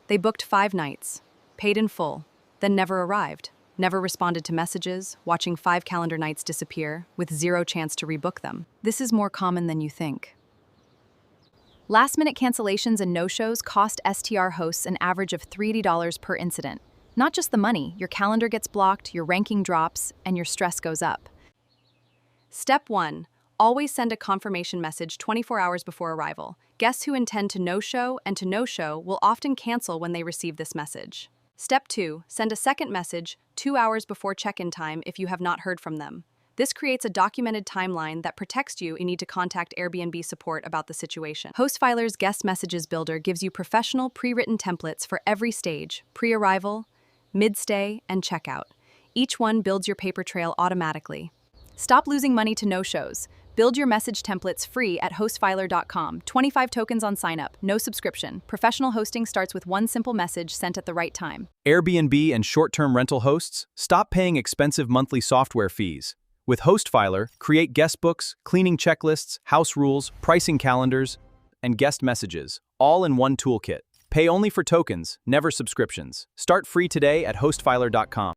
They booked 5 nights, paid in full, then never arrived, never responded to messages, watching 5 calendar nights disappear, with 0 chance to rebook them. This is more common than you think. Last-minute cancellations and no-shows cost STR hosts an average of $30 per incident. Not just the money, your calendar gets blocked, your ranking drops, and your stress goes up. Step 1. Always send a confirmation message 24 hours before arrival. Guests who intend to no-show and to no-show will often cancel when they receive this message. Step 2. Send a second message 2 hours before check-in time if you have not heard from them. This creates a documented timeline that protects you. You need to contact Airbnb support about the situation. HostFiler's Guest Messages Builder gives you professional, pre-written templates for every stage: pre-arrival, mid-stay, and checkout. Each one builds your paper trail automatically. Stop losing money to no-shows. Build your message templates free at HostFiler.com. 25 tokens on signup, no subscription. Professional hosting starts with one simple message sent at the right time. Airbnb and short-term rental hosts, stop paying expensive monthly software fees. With HostFiler, create guest books, cleaning checklists, house rules, pricing calendars, and guest messages, all in one toolkit. Pay only for tokens, never subscriptions. Start free today at HostFiler.com.